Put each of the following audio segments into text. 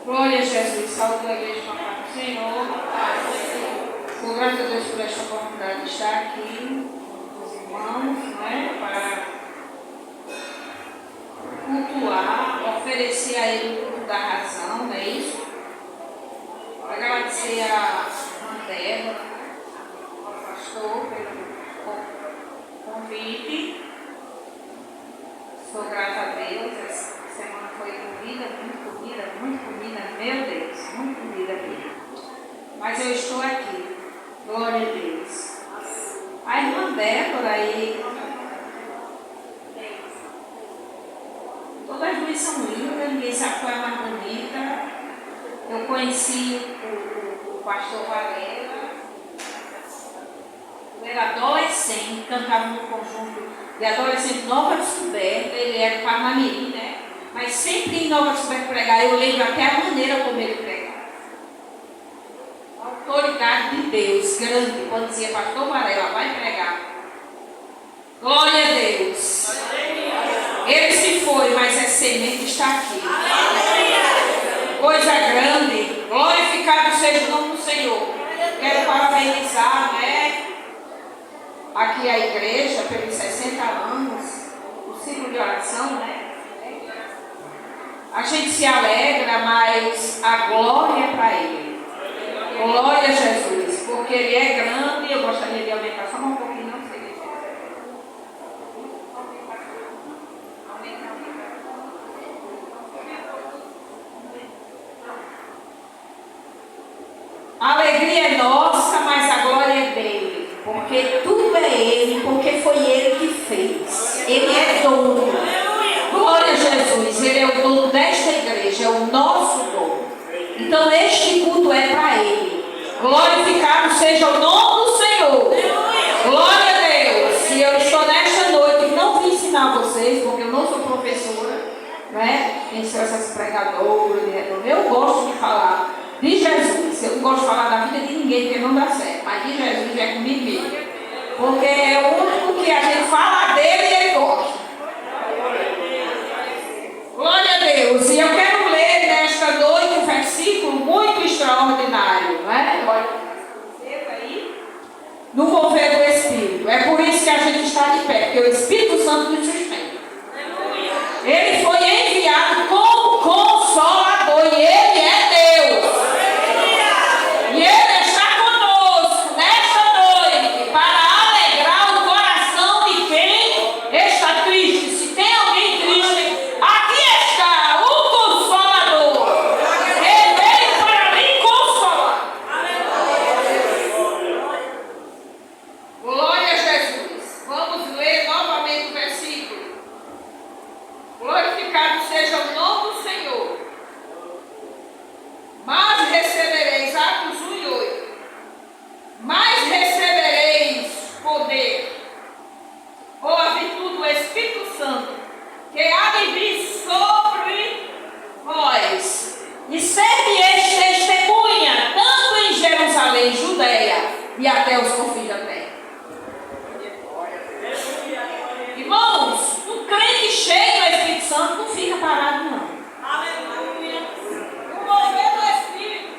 Glória a Jesus, saúde a igreja com a paz do Senhor. Sou grata a Deus por esta oportunidade de estar aqui com os irmãos, não é? Para cultuar, oferecer a Ele o culto da razão, não é isso? Agradecer a Mandela, ao pastor, pelo convite. Sou grata a Deus. Essa semana foi comida, muito comida, meu Deus, muito comida mesmo. Mas eu estou aqui, glória a Deus. A irmã Débora aí, todas as duas são lindas, ninguém sabe qual é a mais bonita. Eu conheci o pastor Varela, ele era adolescente, cantava no conjunto de adolescente Nova Descoberta, ele era Parnamirim, né? Mas sempre em Nova Descoberta pregar, eu lembro até a maneira como ele pregava. A autoridade de Deus grande, quando dizia pastor Varela, vai pregar. Glória a Deus. Ele se foi, mas a semente está aqui. Coisa grande, glorificado seja o nome do Senhor. Quero parabenizar, né? Aqui a igreja, pelos 60 anos, o ciclo de oração, né? A gente se alegra, mas a glória é para Ele. Glória a Jesus, porque Ele é grande. Eu gostaria de aumentar só um pouquinho, não sei. A alegria é nossa, mas a glória é dele. Porque tudo é Ele, porque foi Ele que fez. Ele é dono. Glória a Jesus, Ele é o dono desta igreja, é o nosso dono. Então este culto é para Ele. Glorificado seja o nome do Senhor. Glória a Deus. E eu estou nesta noite, não vim ensinar vocês, porque eu não sou professora, né? Quem são essas pregadoras, eu gosto de falar de Jesus. Eu não gosto de falar da vida de ninguém, porque não dá certo. Mas de Jesus é comigo mesmo. Porque é o único que a gente fala dele e ele gosta. Glória a Deus. E eu quero ler nesta noite um versículo muito extraordinário, não é? Olha, no mover do Espírito. É por isso que a gente está de pé, porque o Espírito Santo nos sustenta. Ele foi enviado como consolador e Ele é Deus. E Ele está conosco nesta noite para alegrar o coração de quem está triste. Se tem alguém triste, aqui está o Consolador. Ele veio para me consolar. Glória a Jesus. Vamos ler novamente o versículo. Glorificado seja o nome do Senhor. Mas recebereis, Atos 1 e 8. Mas recebereis poder, ou a virtude do Espírito Santo, que há de vir sobre vós. E sede testemunha, tanto em Jerusalém, Judeia, e até os confins da terra. Irmãos, um crente cheio do Espírito Santo não fica parado, não. Aleluia. O mover do Espírito.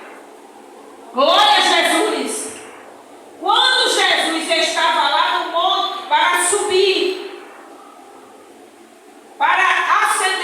Glória a Jesus. Quando Jesus estava lá no monte para subir, para ascender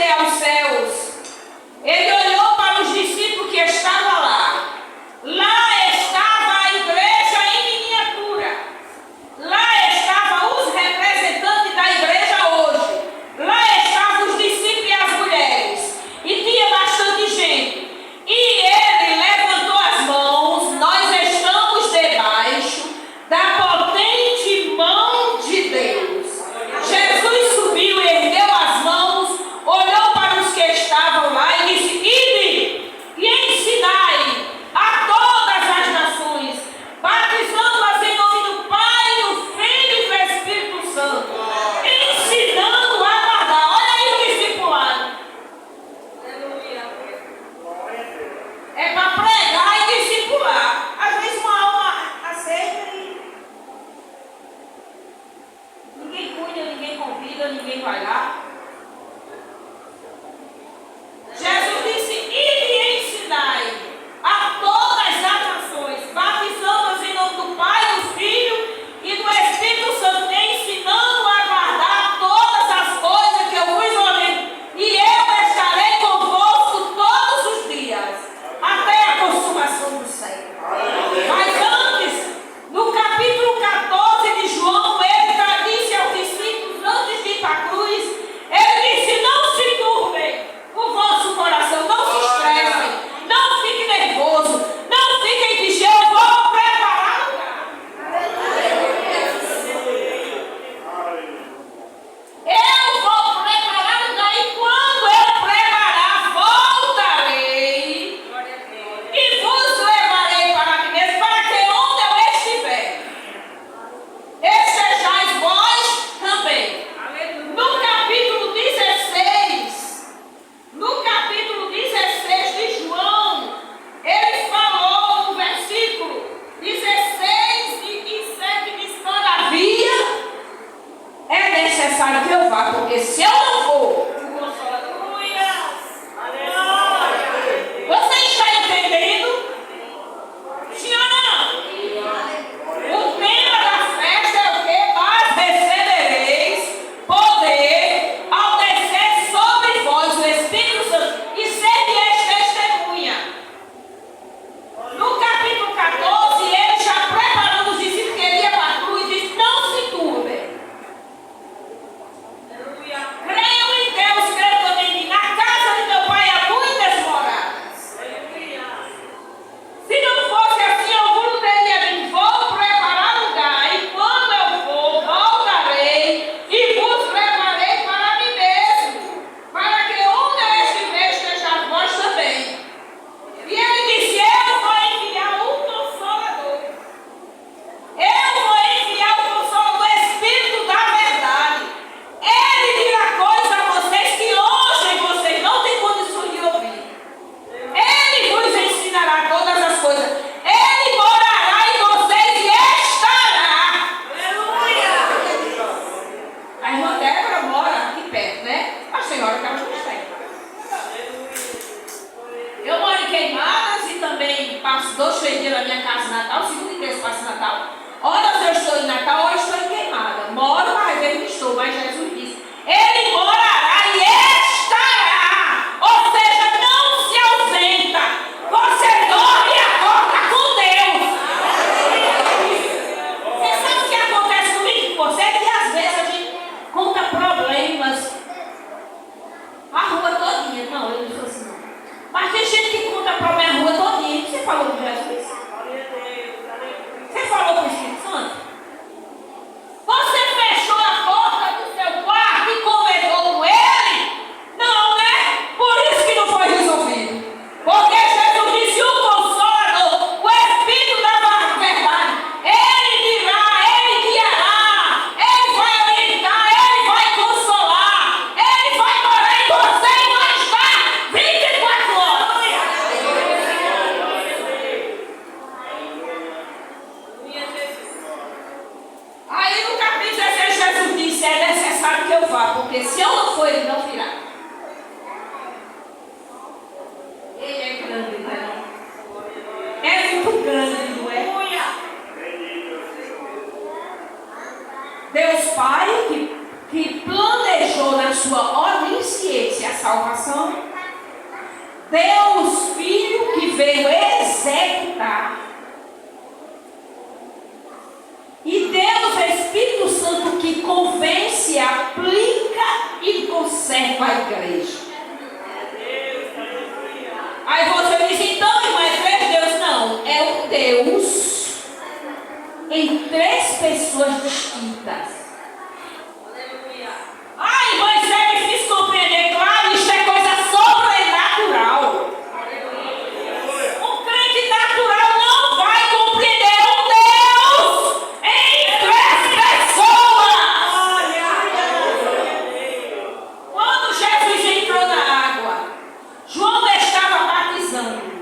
passo 2, 3 dias na minha casa em Natal, segunda e terça passo Natal. Horas eu estou em Natal, horas estou em Queimada. Moro, mas às vezes não estou, mas Jesus disse, Ele morará e estará. Ou seja, não se ausenta. Você dorme e acorda com Deus. Você sabe o que acontece comigo com você? Que às vezes a gente conta problemas. A rua todinha. Não, eu não sou assim não. Mas tem gente que conta problema a rua todinha. Você falou com Jesus? Você falou com o Espírito Santo? Você fechou a porta do seu quarto e conversou com ele? Não, né? Por isso que não foi resolvido. Porque Jesus disse o Consolador, o Espírito da verdade. Ele dirá, ele guiará, ele vai orientar, ele vai consolar, ele vai morar em você e vai estar 24 horas. Aí no capítulo 16 Jesus disse, é necessário que eu vá, porque se eu não for, ele não virá. Ele é grande, não é? É muito grande, não é? Deus Pai, que planejou na sua onisciência a salvação. Deus Filho, que veio executar. E Deus Espírito Santo, que convence, aplica e conserva a igreja. Aí você diz, então, irmã, é 3 deuses? Não, é um Deus em 3 pessoas distintas. Ai, irmã, isso é difícil compreender. Claro, isso é coisa sobrenatural. Um crente natural não vai compreender um Deus em 3 pessoas. Quando Jesus entrou na água, João estava batizando.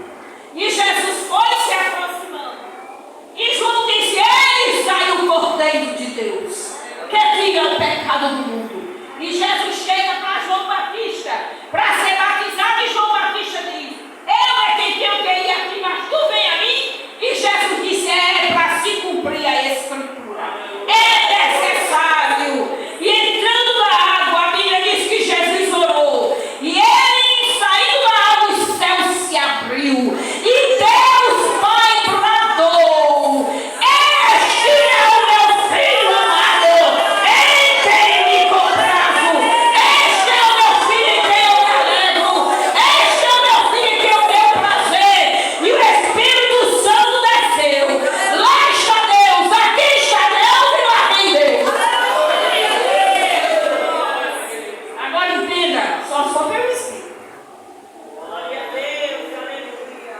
E Jesus foi se aproximando. E João disse, eis aí o Cordeiro de Deus, que tira o pecado do mundo. E Jesus chega para João Batista, para ser batizado, e João Batista diz, eu é quem tenho que ir aqui, mas tu vem a mim. E Jesus disse, é para se cumprir a Escritura. É necessário. E entrando na água, a Bíblia diz que Jesus orou. E ele, saindo da água, os céus se abriu. E Deus Pai bradou, este é o meu filho amado, em quem me comprazo. Este é o meu filho em quem eu me alegro. Este é o meu filho em quem eu tenho prazer. E o Espírito Santo desceu. Lá está Deus, aqui está Deus e lá vem Deus. Agora entenda, só pelo Espírito.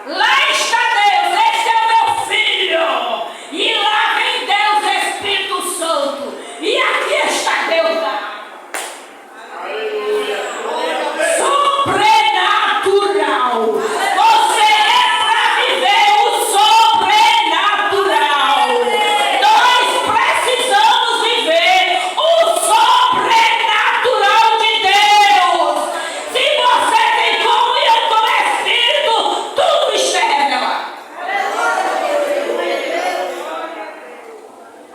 Lá está Deus, esse é o meu filho. E lá vem Deus, Espírito Santo. E aqui está Deus da água. Sobrenatural. Você é para viver o sobrenatural. Nós precisamos viver o sobrenatural de Deus. Se você tem comunhão com o Espírito, tudo está revelado.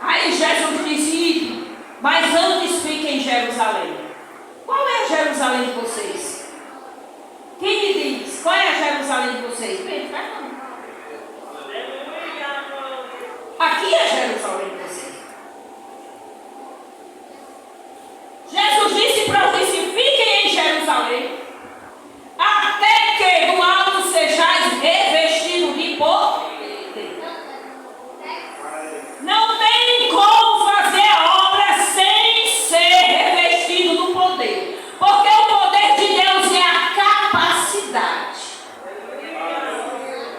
Aí Jesus disse, mas antes fiquem em Jerusalém. Qual é a Jerusalém de vocês? Quem me diz? Qual é a Jerusalém de vocês? Bem, tá não. Aqui é a Jerusalém de vocês. Jesus disse para os discípulos, fiquem em Jerusalém, até que do alto sejais revestidos de poder. Não tem como fazer a obra sem ser revestido do poder. Porque o poder de Deus é a capacidade.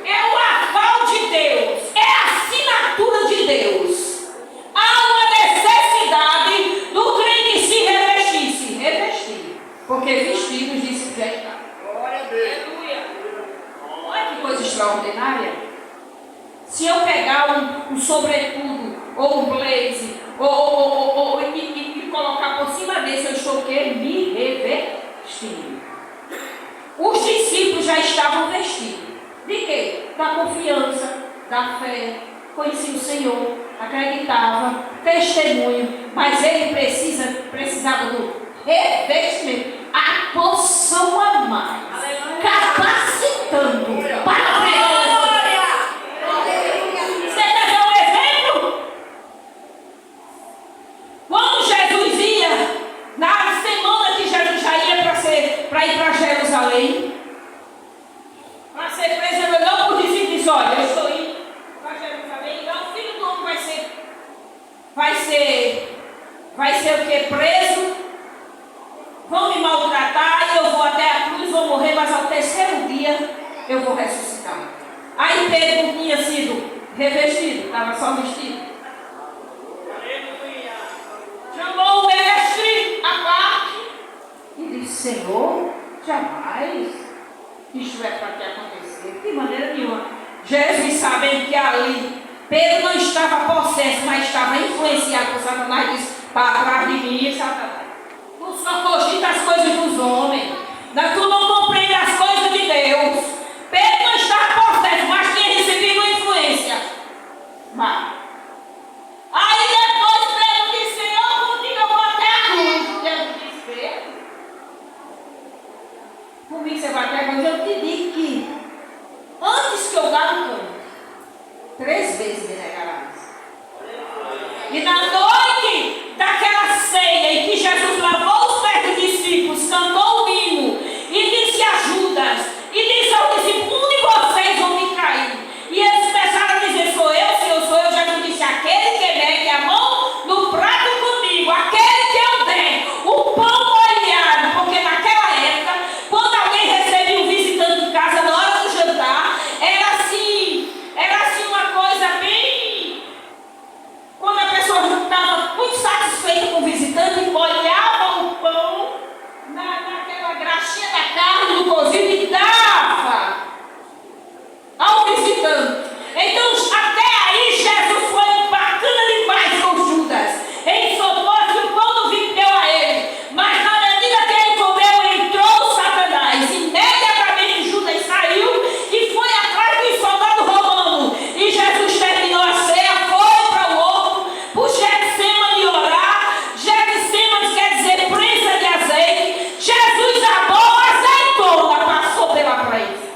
É o aval de Deus. É a assinatura de Deus. Há uma necessidade do crente se revestir. Porque vestidos disse que já está. Glória a Deus. Olha que coisa extraordinária. Se eu pegar um sobretudo, ou um blaze, e colocar por cima desse, eu estou me revestindo. Os discípulos já estavam vestidos. De quê? da confiança, da fé, conhecia o Senhor, acreditava, testemunho, mas ele precisava do revestimento, a porção a mais, capacitando para pregar. Você quer ver um exemplo? Quando Jesus ia, na semana que Jesus já ia para ir para Jerusalém, para ser preso, ele olhou para os discípulos e disse: olha, eu estou indo para Jerusalém, então o filho do homem vai ser o que? Preso, vão me maltratar, e eu vou até a cruz, vou morrer, mas ao terceiro dia eu vou ressuscitar. Aí Pedro não tinha sido revestido, estava só vestido. Chamou o mestre à parte e disse: Senhor, jamais isto é para que acontecer, de maneira nenhuma. Jesus, sabendo que ali Pedro não estava possesso, mas estava influenciado por Satanás, disse: para trás de mim, Satanás, tu só cogita as coisas dos homens, tu não compreende as coisas de Deus. Pedro não estava possesso, mas tinha recebido uma influência. Aí depois Pedro disse: Senhor, contigo eu vou até a cruz. Deus disse: Pedro, comigo você vai até a cruz. Eu te digo que antes que eu galo o canto, 3 vezes me negarás. E na noite daquela ceia em que Jesus lavou os pés dos discípulos, cantou o hino e disse a Judas, e disse aos discípulos: um de vocês vão me trair. E eles começaram a dizer: sou eu, Senhor, sou eu. Jesus disse: aquele que mete a mão no prato comigo, aquele que eu der o pão molhado, porque naquela época, quando alguém recebia um visitante em casa na hora do jantar, era assim uma coisa bem... Quando a pessoa estava muito satisfeita com o visitante, molhava o pão naquela graxinha da carne do cozido e dava ao visitante. Então, até aí, Jesus foi bacana demais com Judas. Ele soltou que o pão do vinho deu a ele. Mas na medida que ele comeu, entrou Satanás. Imediatamente Judas saiu e foi atrás do soldado romano. E Jesus terminou a ceia, foi para o horto, por Getsêmani orar. Getsêmani quer dizer prensa de azeite. Jesus abou a azeitona, passou pela prensa.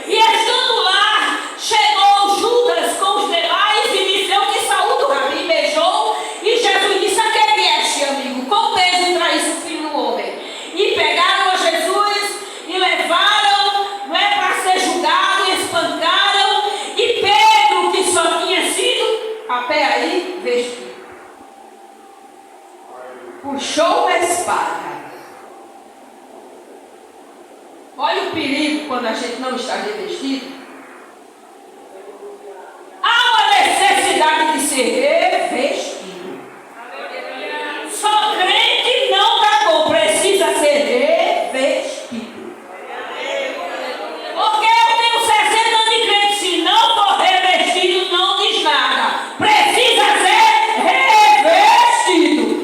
E estando lá, chegou Judas com os demais e disse: eu te saúdo, Rabi, beijou. E Jesus disse: a que vieste, amigo? Com peso traísse o filho do homem. E pegaram a Jesus e levaram, não é, para ser julgado, e espancaram. E Pedro, que só tinha sido até aí vestido, puxou uma espada. Olha o perigo quando a gente não está revestido. Há uma necessidade de ser revestido. Só crente não tá bom, precisa ser revestido. Porque eu tenho 60 anos de crente, se não for revestido, não diz nada. Precisa ser revestido.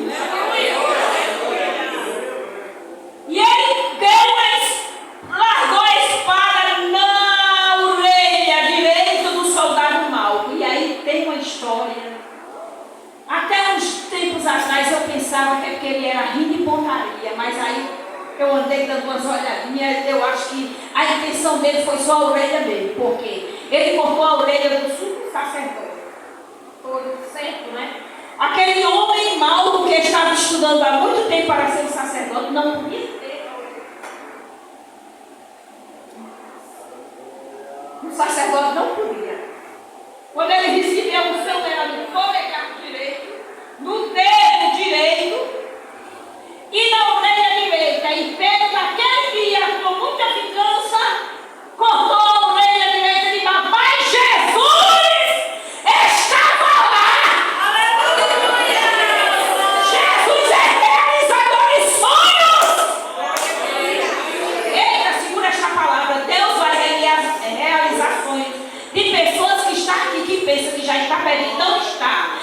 E ele largou a espada na orelha direita do soldado Malco. E aí tem uma história. Até uns tempos atrás eu pensava que é porque ele era rindo e pontaria, mas aí eu andei dando umas olhadinhas. Eu acho que a intenção dele foi só a orelha dele, porque ele cortou a orelha do sumo sacerdote. Todo certo, né? Aquele homem mau que estava estudando há muito tempo para ser um sacerdote não podia ter. O sacerdote não podia. Quando ele recebia a unção, era no polegar direito, no dedo direito e na orelha direita. E Pedro, naquele dia, com muita vingança, cortou a orelha direita de lá. Mas Jesus estava lá! Aleluia! Jesus é realizador de sonhos! Eita, segura esta palavra. Deus vai realizar sonhos de pessoas que estão aqui, que pensam que já está perdido. Não está.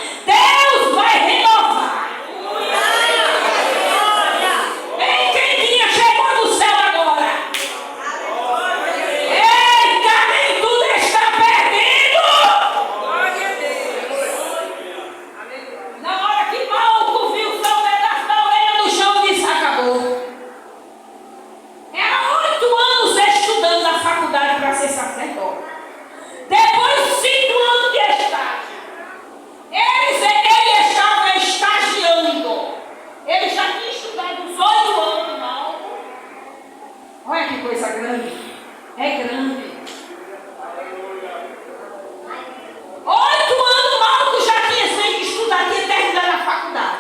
coisa grande. É grande. 8 anos, Marcos já tinha feito estudar, tinha terminado a faculdade.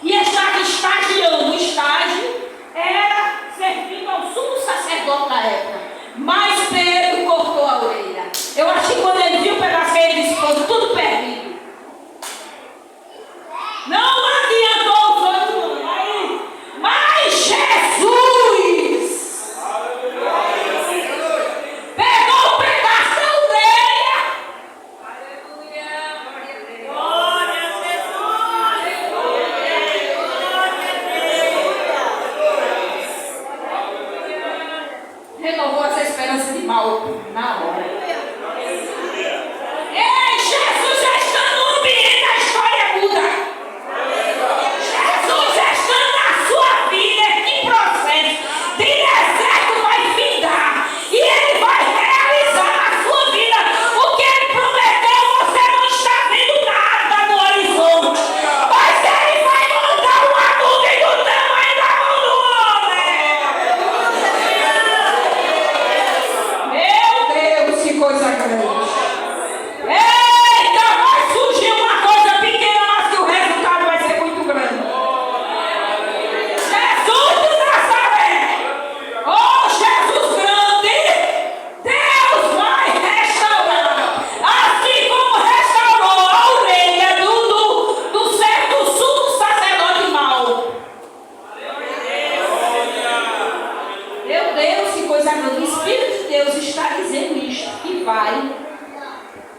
E estava estagiando. O estágio era servindo ao sumo sacerdote da época. Mas Pedro cortou a orelha. Eu acho que quando ele viu o pedaço, ele disse: foi tudo perdido. Não adiantou o sonho, mas Jesus pegou um pedaço da orelha. Glória a Jesus. Renovou essa esperança de mal na hora. Ei, Jesus já está no ambiente, a história muda. Jesus já está na sua vida, esse processo de deserto vai findar. E Ele vai realizar na sua vida o que Ele prometeu. Você não está vendo nada no horizonte, mas Ele vai mandar uma nuvem do tamanho da mão do homem. Meu Deus, que coisa grande. Eita, vai surgir uma coisa pequena, mas que o resultado vai ser muito grande. Jesus de Nazaré, oh Jesus grande, Deus vai restaurar, assim como restaurou a orelha do certo sumo sacerdote mau. Meu Deus, que coisa grande. O Espírito de Deus está dizendo isto, que vai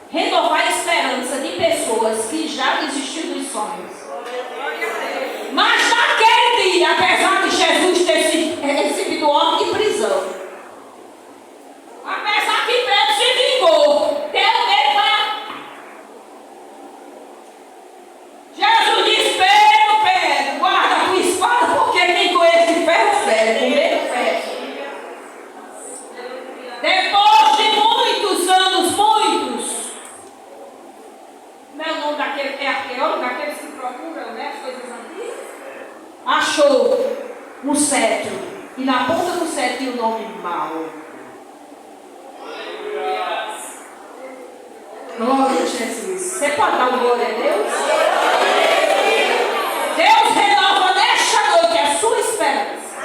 renovar a esperança de pessoas que já desistiram dos sonhos. Mas naquele dia, apesar de Jesus ter recebido ordem de prisão, apesar que Pedro se vingou, deu medo para... Jesus disse: Pedro, guarda a tua espada, porque quem conhece ferro fere, com medo fere. Depois de muitos anos, não é o nome daquele que é arqueólogo, daqueles que procuram, né, as coisas antigas? Achou um cetro, e na ponta do cetro tinha o nome mau. Glória a Jesus. Você pode dar um glória a Deus? Deus renova nesta noite a sua esperança.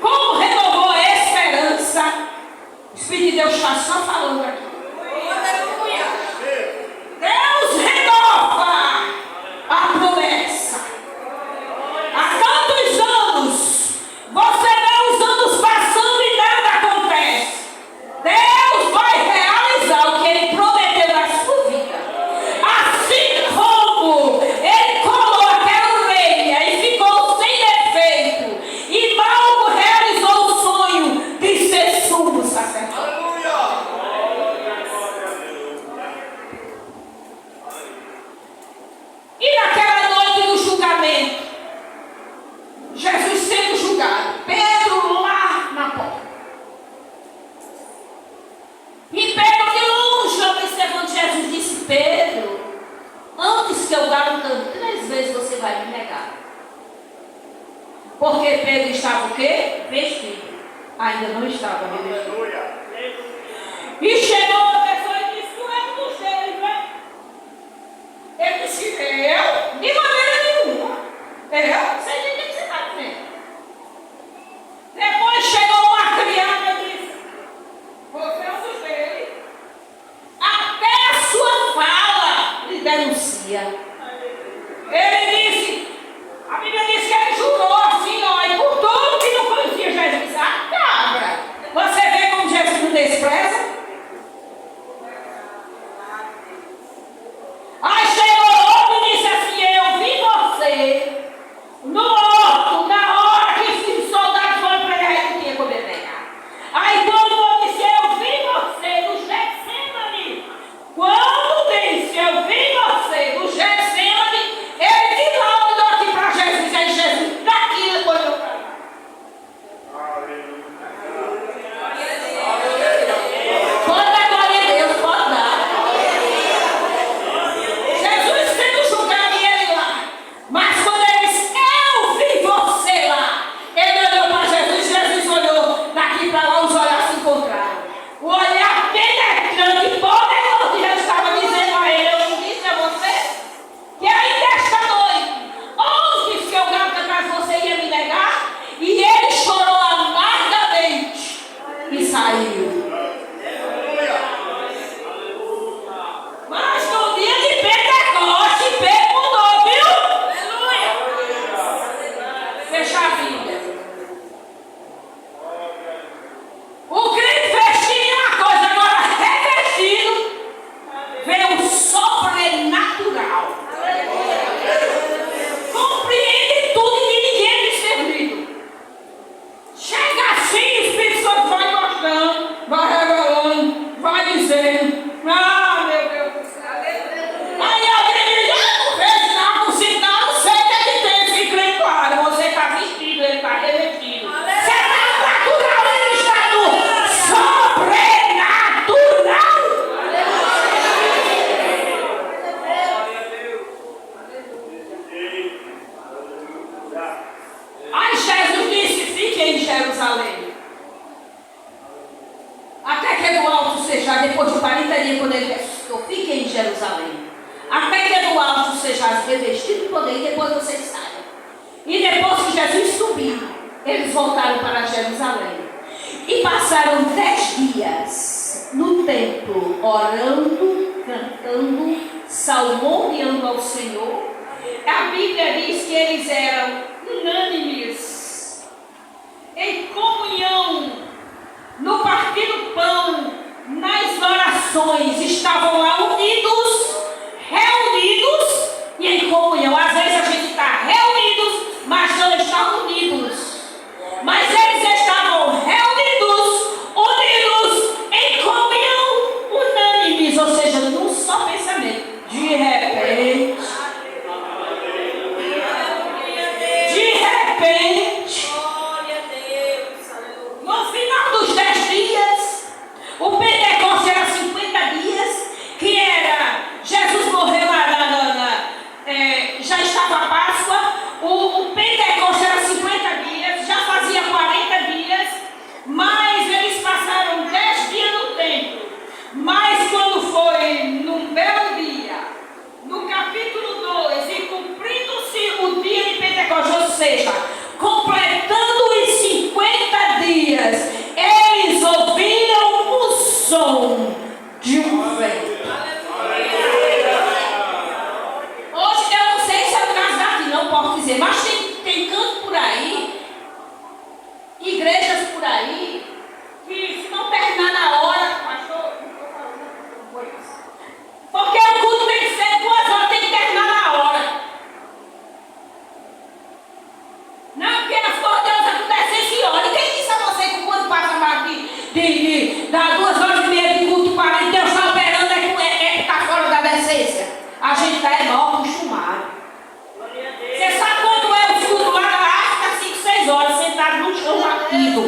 Como renovou a esperança, o Espírito de Deus está só falando aqui. Deus renova a promessa. Há tantos anos, você vê os anos passando e nada acontece. Deus vai realizar o que Ele prometeu na sua vida. Assim como Ele colou aquela orelha e ficou sem defeito, e Malco realizou o sonho de ser sumo sacerdote. E naquela noite do julgamento, Jesus sendo julgado, Pedro lá na porta. E Pedro de longe observando Jesus disse: Pedro, antes que eu dar um canto 3 vezes você vai me negar. Porque Pedro estava o quê? Vestido. Ainda não estava revestido. E chegou a pessoa e disse: tu é um dos deles, né? Ele disse: eu? De maneira nenhuma. Eu? Você tem que você está dizendo. Depois chegou uma criada e disse: você é um dos deles. Até a sua fala lhe denuncia. Ele disse, a Bíblia diz que ele jurou assim, ó, e por tudo que não conhecia Jesus. Ah, cabra! Você vê como Jesus não despreza? Aí Jesus disse: fique em Jerusalém. Até que do alto seja, depois de 40 dias, quando ele ressuscitou, fique em Jerusalém. Até que do alto sejais revestido de poder, e depois vocês saiam. E depois que Jesus subiu, eles voltaram para Jerusalém. E passaram 10 dias no templo, orando, cantando, salmodiando ao Senhor. A Bíblia diz que eles eram unânimes, em comunhão, no partir do pão, nas orações, estavam lá unidos, reunidos e em comunhão. Às vezes a gente está reunidos, mas não está unidos. Mas eles estavam reunidos, unidos, em comunhão, unânimes, ou seja, num só pensamento. De repente, no final dos 10 dias, o Pentecostes era 50 dias, que era, Jesus morreu já estava a Páscoa, o Pentecostes era 50 dias, já fazia 40 dias, mas eles passaram 10 dias no templo. Mas quando foi num belo dia, no capítulo 2, e cumprindo-se o dia de Pentecostes, ou seja, completando os 50 dias, eles ouviram o som de um vento. Hoje eu não sei se é o caso daqui, não posso dizer, mas tem canto por aí, igrejas por aí, que se não terminar na hora, pastor, porque o culto tem que ser 2 horas, tem que terminar na hora. Não, porque as coisas de Deus acontecem esse hora. E quem disse a você que quando passa mais das 2h30 de culto para aí, Deus está operando é que está fora da decência? A gente está mal acostumado. Você sabe quanto é o culto lá na África? 5, 6 horas, sentado no chão batido.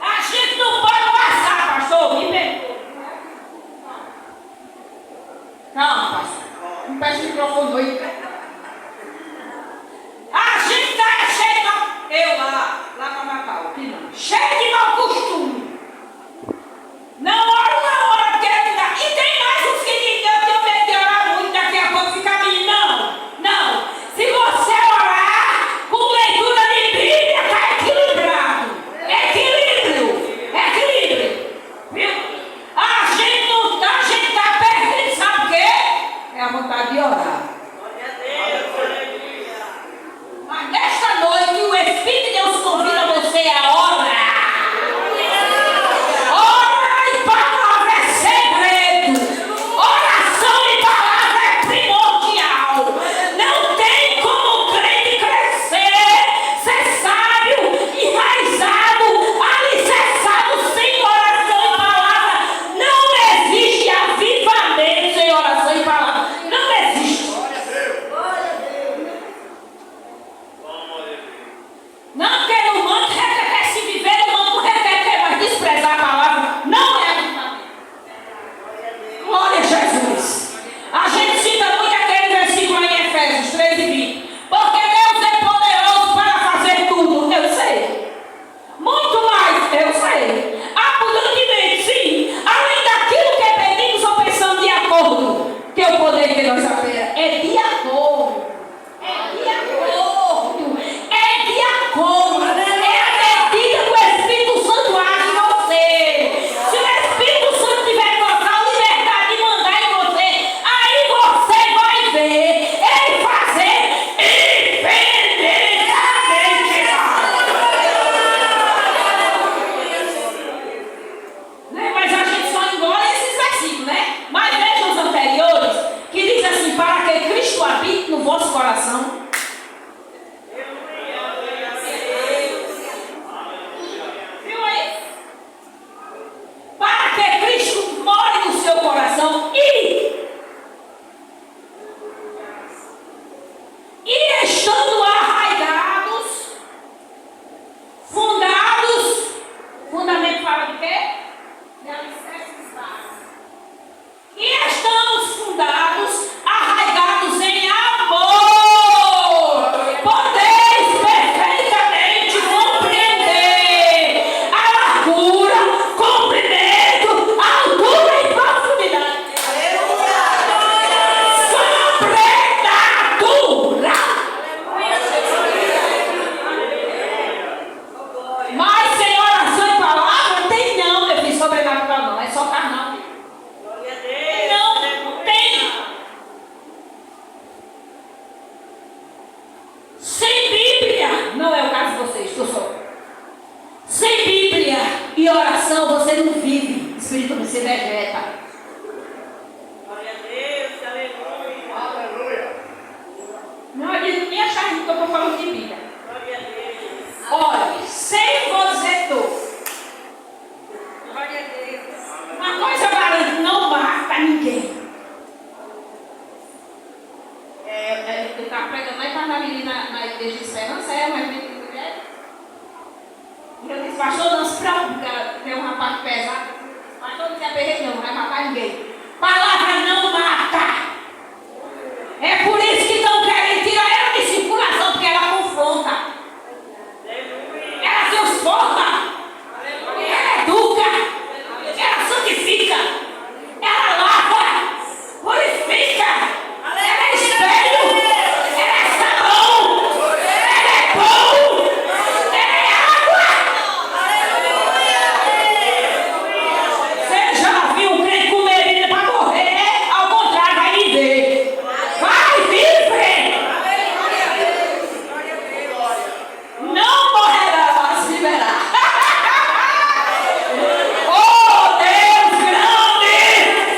A gente não pode passar, pastor. Me perdoa. Calma, pastor. Não peça o microfone aí. A gente está cheio de mal. Eu lá para Macau, aqui não. Cheio de mau costume. Não oro na hora que ele dá. E tem mais uns que dizem que eu tenho medo de orar muito, daqui a pouco fica menino. Não. Se você orar com leitura de Bíblia, está equilibrado. Equilíbrio. Viu? A gente não está, a gente está perdido, sabe o quê? É a vontade de orar. Mas nesta noite o Espírito de Deus convida você a orar. se vegeta. Glória a Deus, aleluia. Aleluia. Não adianta nem achar que eu estou falando de Bíblia. Glória a Deus. Olha, sem você tu. Glória a Deus. Uma coisa eu garanto, não mata ninguém. Eu estava pregando lá em Parnamirim, na igreja de Esperança, uma evento de mulher. E eu disse, pastor, não se preocupe, tem um rapaz pesado. Pastor, não se aperreie não vai matar ninguém. Palavra não mata. É por isso que estão querendo tirar ela de circulação, porque ela confronta. Ela transforma. Ela educa. Ela santifica. Ela lava. Purifica. Ela é espelho. Ela é sabão. Ela é pão. Ela é água. Você já viu um crente comer bebida para morrer? Ao contrário, vai viver. Vai viver. Não morrerá, vai se liberar. Oh, Deus grande!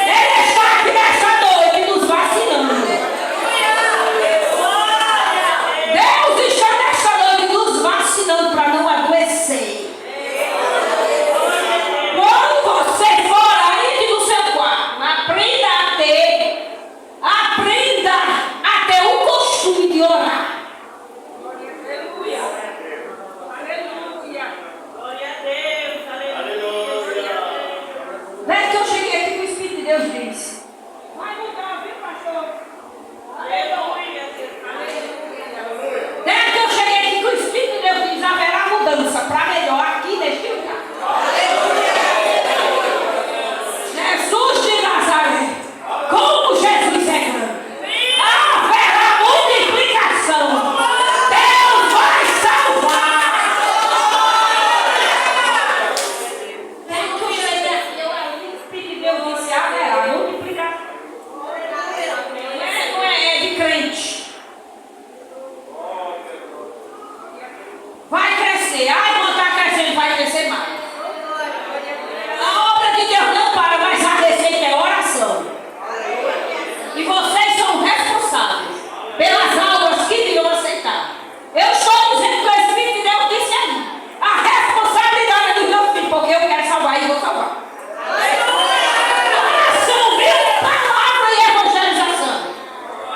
Ele está aqui nessa noite nos vacinando. Deus está nessa noite nos vacinando para não adoecer. Quando você for aí do seu quarto, aprenda a ter o costume de orar. Aleluia. Aleluia. Glória a Deus, aleluia. Desde que eu cheguei aqui, o Espírito de Deus disse: vai mudar, viu, pastor? Aleluia, aleluia. Desde que eu cheguei aqui, o Espírito de Deus diz: haverá mudança para melhor aqui neste lugar. Jesus de Nazaré, como Jesus é grande, haverá multiplicação. Deus vai salvar. Desde que eu cheguei aqui, o Espírito de Deus disse: haverá multiplicação. Não é de crente. Vai crescer. Ai, quando está crescendo, vai crescer mais. A obra de Deus não para, mas a receita é oração. E vocês são responsáveis pelas almas que virão aceitar. Eu estou dizendo que o Espírito de Deus disse aí. A responsabilidade é do meu filho, porque eu quero salvar e vou salvar. Oração, viu? Palavra e evangelização.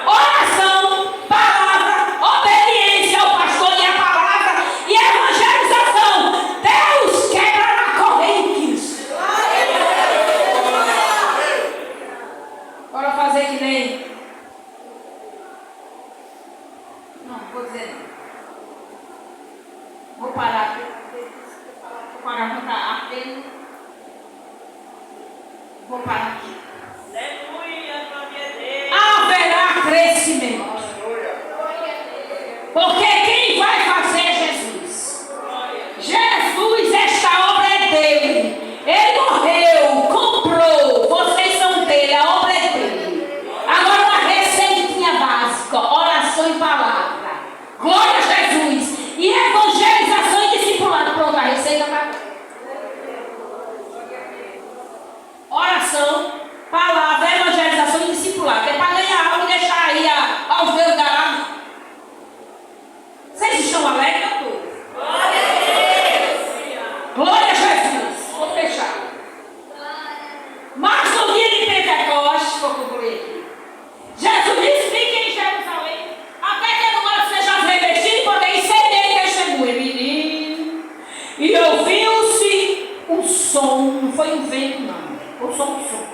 Oração, palavra, obediência ao pastor e a palavra e evangelização. Deus quebra na correntes. Bora fazer que nem. Não, vou dizer não. Vou parar aqui. Vou parar com a arte. Vou parar aqui. Aleluia, glória a Deus. Haverá crescimento. Aleluia. Porque quem vai fazer é Jesus. Jesus, esta obra é dele. Ele morreu, comprou. Vocês são dele, a obra é dele. Agora uma receitinha básica: oração e palavra. Glória a Jesus. E evangelização e discipulado. Pronto, a receita está. Oração, palavra, evangelização e discipulado. É para ganhar algo e deixar aí aos Deus da. Vocês estão alegres, doutor? Glória a Jesus. Vou fechar. Mas no dia de Pentecostes, vou concluir aqui. Jesus disse: fiquem em Jerusalém, até que agora sejam revestidos e poderem ser dele testemunha. Menino. E ouviu-se um som, não foi um vento, não. Foi só um som.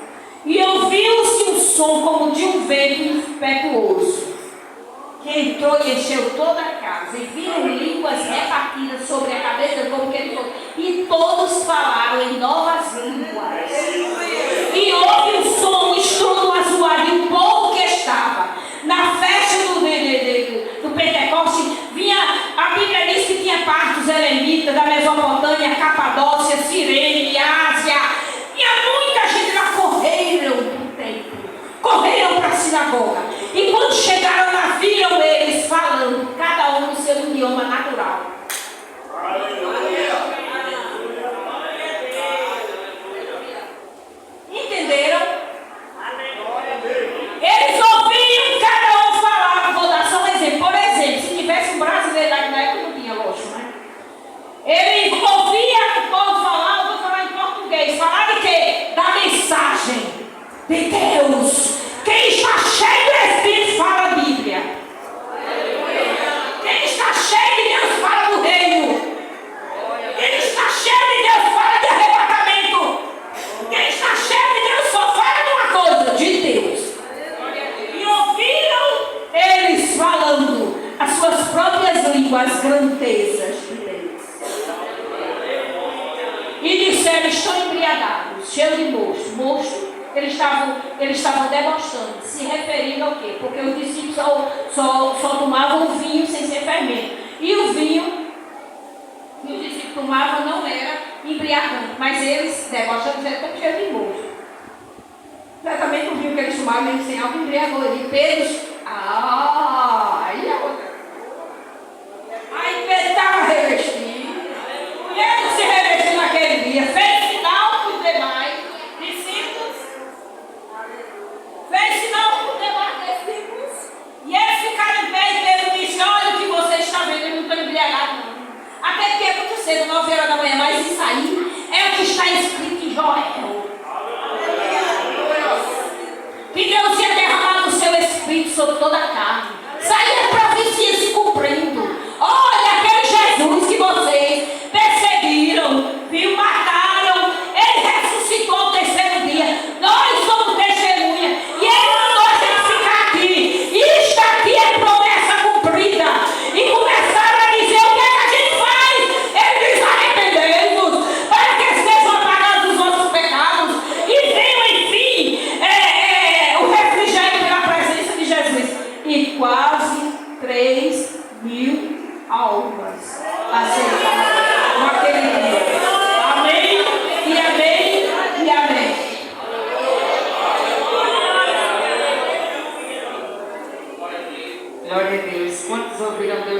E ouviu-se um som como de um vento impetuoso, que entrou e encheu toda a casa, e viram línguas repartidas sobre a cabeça, como que ele falou, e todos falaram em novas línguas. E houve um som, um estrondo, um azuar, e o povo que estava na festa do Pentecoste, vinha, a Bíblia diz que tinha partos elemitas da Mesopotâmia, Capadócia, Cirene, Ásia, e muita gente lá correram para o templo, correram para a sinagoga. E quando chegaram lá, viram eles falando, cada um no seu idioma natural. de Deus. Quem está cheio do Espírito fala a Bíblia. Quem está cheio de Deus fala do reino. Quem está cheio de Deus fala de arrebatamento. Quem está cheio de Deus só fala de uma coisa, de Deus. E ouviram eles falando as suas próprias línguas, as grandezas de Deus. E disseram, estão embriagados, cheios de mosto. Eles estavam debochando, se referindo ao quê? Porque os discípulos só tomavam vinho sem ser fermento. E o vinho que os discípulos tomavam não era embriagante, mas eles debochando, eles estão cheios de mosto. Exatamente o vinho que eles tomavam, eles sem álcool embriagou. E Pedro, aí a outra. Aí Pedro estava revestido. Ele se revestiu naquele dia, fez sinal para os demais discípulos. Fez sinal para os demais discípulos. E eles ficaram em pé e Pedro disse, olha o que você está vendo, eu não estou embriagado não. Até porque é muito cedo, 9 horas da manhã, mas isso aí é o que está escrito em Joel. Que Deus ia derramar o seu Espírito sobre toda a carne. Saía a profecia se cumprindo. Olha aquele Jesus que vocês perseguiram, viu, mataram. Ele ressuscitou ao 3º dia. Nós somos testemunha. E ele mandou a gente ficar aqui. Isto aqui é promessa cumprida. E começaram a dizer o que é que a gente faz. Ele diz, arrependei-vos, para que sejam apagados os vossos pecados. E venham, enfim, o refrigério pela presença de Jesus. E quase 3.000 almas aceitaram naquele dia. Amém, e amém, e amém. Glória a Deus. Quantos ouviram Deus?